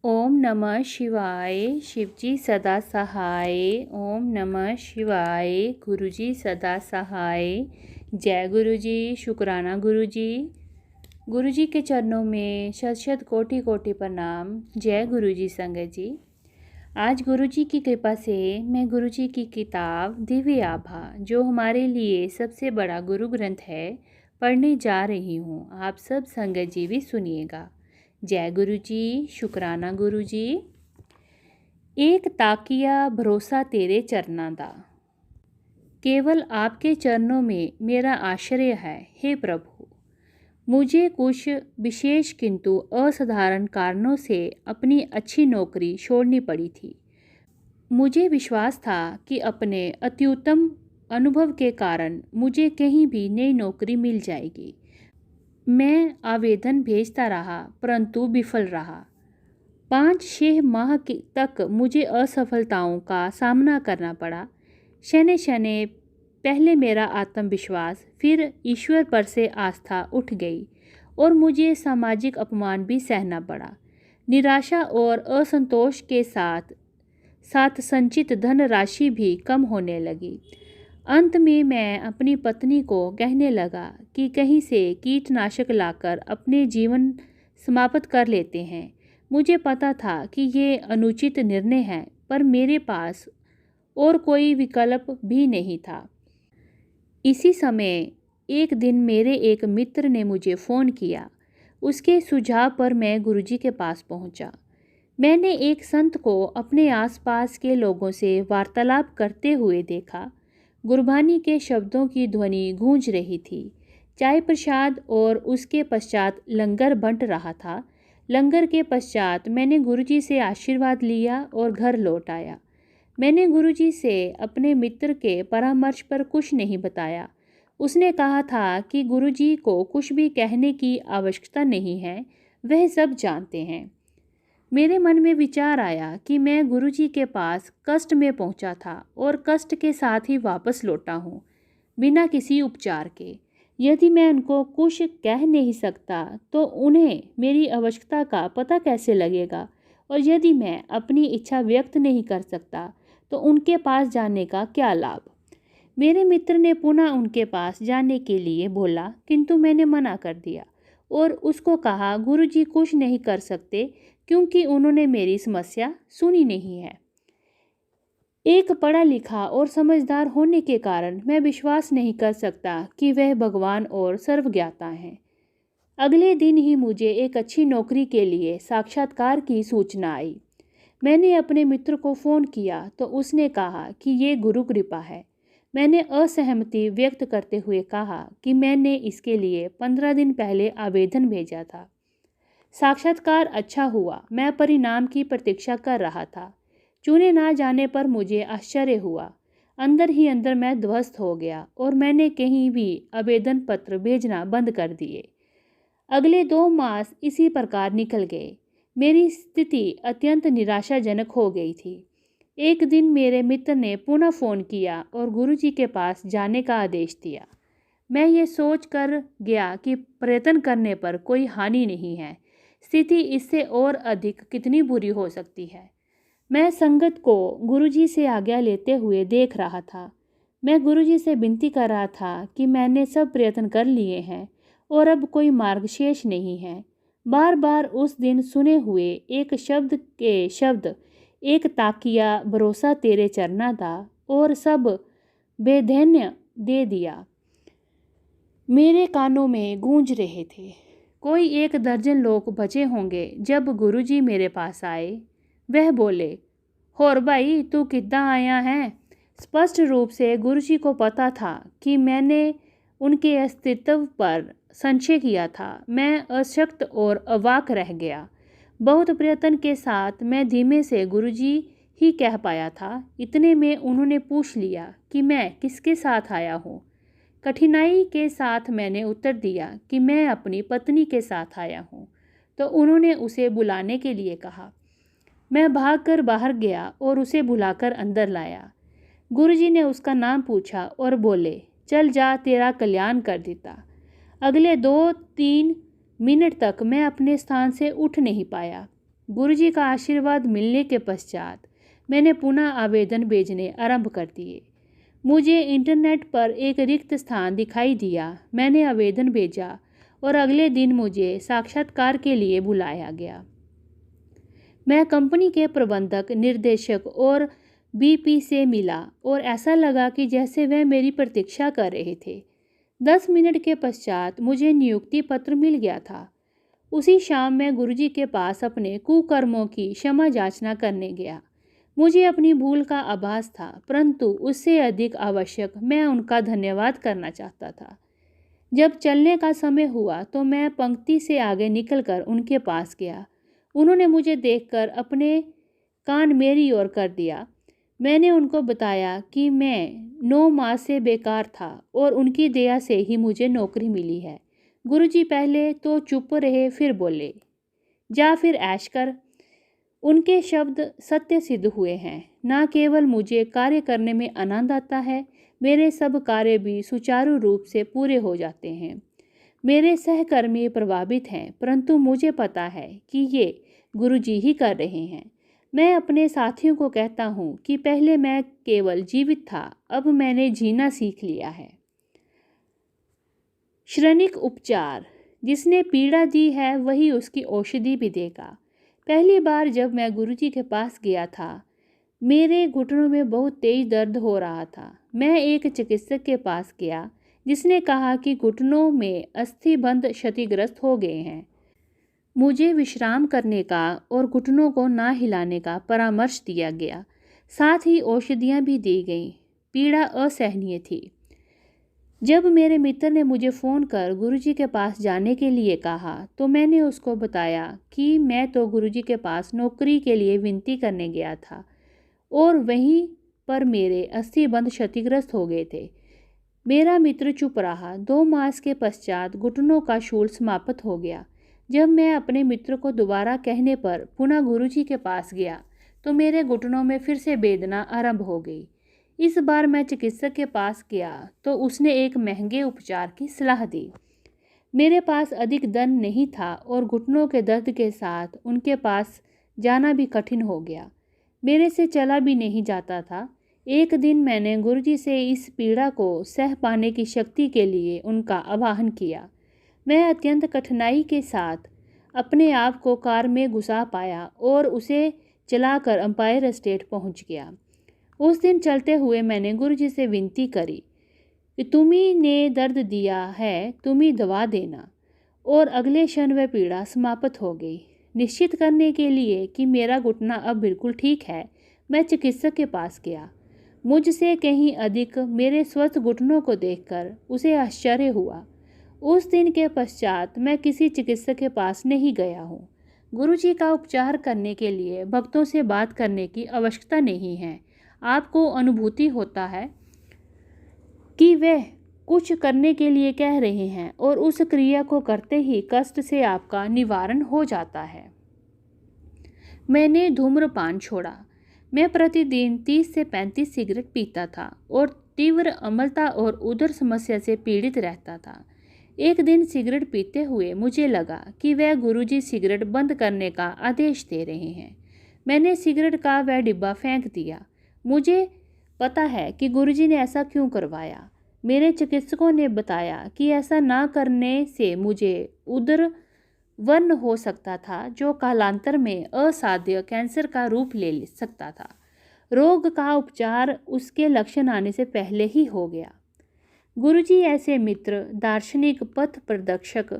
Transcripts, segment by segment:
ओम नमः शिवाय। शिवजी सदा सहाय। ओम नमः शिवाय। गुरुजी सदा सहाय। जय गुरुजी। शुक्राना गुरुजी। गुरुजी के चरणों में शत शत कोटि कोटि प्रणाम। जय गुरुजी संगत जी। आज गुरुजी की कृपा से मैं गुरुजी की किताब दिव्य आभा, जो हमारे लिए सबसे बड़ा गुरु ग्रंथ है, पढ़ने जा रही हूँ। आप सब संगत जी भी सुनिएगा। जय गुरुजी। शुक्राना गुरुजी। एक ताकिया भरोसा तेरे चरना दा। केवल आपके चरणों में मेरा आश्रय है। हे प्रभु, मुझे कुछ विशेष किंतु असाधारण कारणों से अपनी अच्छी नौकरी छोड़नी पड़ी थी। मुझे विश्वास था कि अपने अत्युत्तम अनुभव के कारण मुझे कहीं भी नई नौकरी मिल जाएगी। मैं आवेदन भेजता रहा, परंतु विफल रहा। 5-6 माह तक मुझे असफलताओं का सामना करना पड़ा। शने शने पहले मेरा आत्मविश्वास, फिर ईश्वर पर से आस्था उठ गई और मुझे सामाजिक अपमान भी सहना पड़ा। निराशा और असंतोष के साथ साथ संचित धनराशि भी कम होने लगी। अंत में मैं अपनी पत्नी को कहने लगा कि कहीं से कीटनाशक लाकर अपने जीवन समाप्त कर लेते हैं। मुझे पता था कि ये अनुचित निर्णय है, पर मेरे पास और कोई विकल्प भी नहीं था। इसी समय एक दिन मेरे एक मित्र ने मुझे फ़ोन किया। उसके सुझाव पर मैं गुरुजी के पास पहुंचा। मैंने एक संत को अपने आसपास के लोगों से वार्तालाप करते हुए देखा। गुरबानी के शब्दों की ध्वनि गूंज रही थी। चाय प्रसाद और उसके पश्चात लंगर बंट रहा था। लंगर के पश्चात मैंने गुरुजी से आशीर्वाद लिया और घर लौट आया। मैंने गुरुजी से अपने मित्र के परामर्श पर कुछ नहीं बताया। उसने कहा था कि गुरुजी को कुछ भी कहने की आवश्यकता नहीं है, वह सब जानते हैं। मेरे मन में विचार आया कि मैं गुरुजी के पास कष्ट में पहुंचा था और कष्ट के साथ ही वापस लौटा हूं, बिना किसी उपचार के। यदि मैं उनको कुछ कह नहीं सकता तो उन्हें मेरी आवश्यकता का पता कैसे लगेगा, और यदि मैं अपनी इच्छा व्यक्त नहीं कर सकता तो उनके पास जाने का क्या लाभ। मेरे मित्र ने पुनः उनके पास जाने के लिए बोला, किंतु मैंने मना कर दिया और उसको कहा गुरुजी कुछ नहीं कर सकते, क्योंकि उन्होंने मेरी समस्या सुनी नहीं है। एक पढ़ा लिखा और समझदार होने के कारण मैं विश्वास नहीं कर सकता कि वह भगवान और सर्वज्ञाता हैं। अगले दिन ही मुझे एक अच्छी नौकरी के लिए साक्षात्कार की सूचना आई। मैंने अपने मित्र को फ़ोन किया तो उसने कहा कि ये गुरु कृपा है। मैंने असहमति व्यक्त करते हुए कहा कि मैंने इसके लिए 15 दिन पहले आवेदन भेजा था। साक्षात्कार अच्छा हुआ। मैं परिणाम की प्रतीक्षा कर रहा था। चुने ना जाने पर मुझे आश्चर्य हुआ। अंदर ही अंदर मैं ध्वस्त हो गया और मैंने कहीं भी आवेदन पत्र भेजना बंद कर दिए। अगले 2 मास इसी प्रकार निकल गए। मेरी स्थिति अत्यंत निराशाजनक हो गई थी। एक दिन मेरे मित्र ने पुनः फ़ोन किया और गुरुजी के पास जाने का आदेश दिया। मैं ये सोच कर गया कि प्रयत्न करने पर कोई हानि नहीं है। स्थिति इससे और अधिक कितनी बुरी हो सकती है। मैं संगत को गुरुजी से आज्ञा लेते हुए देख रहा था। मैं गुरुजी से विनती कर रहा था कि मैंने सब प्रयत्न कर लिए हैं और अब कोई मार्ग शेष नहीं है। बार बार उस दिन सुने हुए एक शब्द के शब्द, एक ताकिया भरोसा तेरे चरना दा, और सब बेधैन्य दे दिया, मेरे कानों में गूंज रहे थे। कोई 1 दर्जन लोग बचे होंगे जब गुरुजी मेरे पास आए। वह बोले, होर भाई तू किद्दां आया है। स्पष्ट रूप से गुरुजी को पता था कि मैंने उनके अस्तित्व पर संशय किया था। मैं अशक्त और अवाक रह गया। बहुत प्रयत्न के साथ मैं धीमे से गुरुजी ही कह पाया था। इतने में उन्होंने पूछ लिया कि मैं किसके साथ आया हूँ। कठिनाई के साथ मैंने उत्तर दिया कि मैं अपनी पत्नी के साथ आया हूँ। तो उन्होंने उसे बुलाने के लिए कहा। मैं भागकर बाहर गया और उसे बुलाकर अंदर लाया। गुरुजी ने उसका नाम पूछा और बोले, चल जा, तेरा कल्याण कर देता। अगले 2-3 मिनट तक मैं अपने स्थान से उठ नहीं पाया। गुरुजी का आशीर्वाद मिलने के पश्चात मैंने पुनः आवेदन भेजने आरंभ कर दिए। मुझे इंटरनेट पर एक रिक्त स्थान दिखाई दिया। मैंने आवेदन भेजा और अगले दिन मुझे साक्षात्कार के लिए बुलाया गया। मैं कंपनी के प्रबंधक, निर्देशक और बीपी से मिला और ऐसा लगा कि जैसे वह मेरी प्रतीक्षा कर रहे थे। 10 मिनट के पश्चात मुझे नियुक्ति पत्र मिल गया था। उसी शाम मैं गुरुजी के पास अपने कुकर्मों की क्षमा याचना करने गया। मुझे अपनी भूल का आभास था, परंतु उससे अधिक आवश्यक मैं उनका धन्यवाद करना चाहता था। जब चलने का समय हुआ तो मैं पंक्ति से आगे निकलकर उनके पास गया। उन्होंने मुझे देखकर अपने कान मेरी ओर कर दिया। मैंने उनको बताया कि मैं 9 मास से बेकार था और उनकी दया से ही मुझे नौकरी मिली है। गुरुजी पहले तो चुप रहे, फिर बोले, जा फिर ऐश कर। उनके शब्द सत्य सिद्ध हुए हैं। न केवल मुझे कार्य करने में आनंद आता है, मेरे सब कार्य भी सुचारू रूप से पूरे हो जाते हैं। मेरे सहकर्मी प्रभावित हैं, परंतु मुझे पता है कि ये गुरुजी ही कर रहे हैं। मैं अपने साथियों को कहता हूँ कि पहले मैं केवल जीवित था, अब मैंने जीना सीख लिया है। क्षणिक उपचार। जिसने पीड़ा दी है वही उसकी औषधि भी देगा। पहली बार जब मैं गुरुजी के पास गया था, मेरे घुटनों में बहुत तेज दर्द हो रहा था। मैं एक चिकित्सक के पास गया, जिसने कहा कि घुटनों में अस्थिबंध क्षतिग्रस्त हो गए हैं। मुझे विश्राम करने का और घुटनों को ना हिलाने का परामर्श दिया गया। साथ ही औषधियाँ भी दी गईं। पीड़ा असहनीय थी। जब मेरे मित्र ने मुझे फ़ोन कर गुरुजी के पास जाने के लिए कहा, तो मैंने उसको बताया कि मैं तो गुरुजी के पास नौकरी के लिए विनती करने गया था और वहीं पर मेरे अस्थिबंध क्षतिग्रस्त हो गए थे। मेरा मित्र चुप रहा। 2 मास के पश्चात घुटनों का शूल समाप्त हो गया। जब मैं अपने मित्र को दोबारा कहने पर पुनः गुरुजी के पास गया, तो मेरे घुटनों में फिर से वेदना आरंभ हो गई। इस बार मैं चिकित्सक के पास गया तो उसने एक महंगे उपचार की सलाह दी। मेरे पास अधिक धन नहीं था और घुटनों के दर्द के साथ उनके पास जाना भी कठिन हो गया। मेरे से चला भी नहीं जाता था। एक दिन मैंने गुरुजी से इस पीड़ा को सह पाने की शक्ति के लिए उनका आवाहन किया। मैं अत्यंत कठिनाई के साथ अपने आप को कार में घुसा पाया और उसे चलाकर अंपायर एस्टेट पहुंच गया। उस दिन चलते हुए मैंने गुरुजी से विनती करी कि तुम्ही ने दर्द दिया है, तुम्ही दवा देना, और अगले क्षण वह पीड़ा समाप्त हो गई। निश्चित करने के लिए कि मेरा घुटना अब बिल्कुल ठीक है, मैं चिकित्सक के पास गया। मुझसे कहीं अधिक मेरे स्वस्थ घुटनों को देखकर उसे आश्चर्य हुआ। उस दिन के पश्चात मैं किसी चिकित्सक के पास नहीं गया हूँ। गुरुजी का उपचार करने के लिए भक्तों से बात करने की आवश्यकता नहीं है। आपको अनुभूति होता है कि वे कुछ करने के लिए कह रहे हैं और उस क्रिया को करते ही कष्ट से आपका निवारण हो जाता है। मैंने धूम्रपान छोड़ा। मैं प्रतिदिन 30 से 35 सिगरेट पीता था और तीव्र अम्लता और उदर समस्या से पीड़ित रहता था। एक दिन सिगरेट पीते हुए मुझे लगा कि वह गुरुजी सिगरेट बंद करने का आदेश दे रहे हैं। मैंने सिगरेट का वह डिब्बा फेंक दिया। मुझे पता है कि गुरुजी ने ऐसा क्यों करवाया। मेरे चिकित्सकों ने बताया कि ऐसा ना करने से मुझे उदर व्रण हो सकता था, जो कालांतर में असाध्य कैंसर का रूप ले सकता था। रोग का उपचार उसके लक्षण आने से पहले ही हो गया। गुरुजी ऐसे मित्र, दार्शनिक, पथ प्रदर्शक,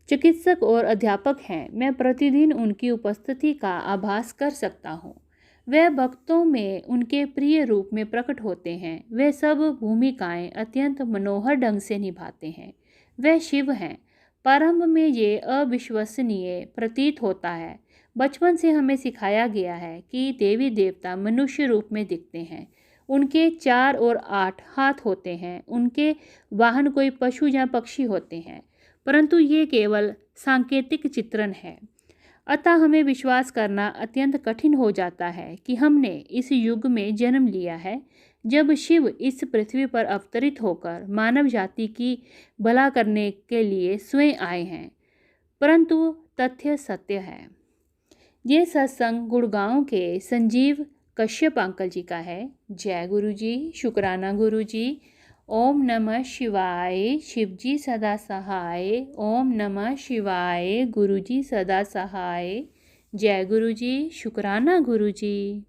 चिकित्सक और अध्यापक हैं। मैं प्रतिदिन उनकी उपस्थिति का आभास कर सकता हूँ। वे भक्तों में उनके प्रिय रूप में प्रकट होते हैं। वे सब भूमिकाएं अत्यंत मनोहर ढंग से निभाते हैं। वे शिव हैं। प्रारंभ में ये अविश्वसनीय प्रतीत होता है। बचपन से हमें सिखाया गया है कि देवी देवता मनुष्य रूप में दिखते हैं। उनके 4 और 8 हाथ होते हैं। उनके वाहन कोई पशु या पक्षी होते हैं, परंतु ये केवल सांकेतिक चित्रण है। अतः हमें विश्वास करना अत्यंत कठिन हो जाता है कि हमने इस युग में जन्म लिया है जब शिव इस पृथ्वी पर अवतरित होकर मानव जाति की भला करने के लिए स्वयं आए हैं। परंतु तथ्य सत्य है। ये सत्संग गुड़गांव के संजीव कश्यप अंकल जी का है। जय गुरु जी, शुक्राना गुरु जी। ओम नमः शिवाय, शिव जी सदा सहाय। ओम नमः शिवाय, गुरु जी सदा सहाय। जय गुरु जी, शुक्राना गुरु जी।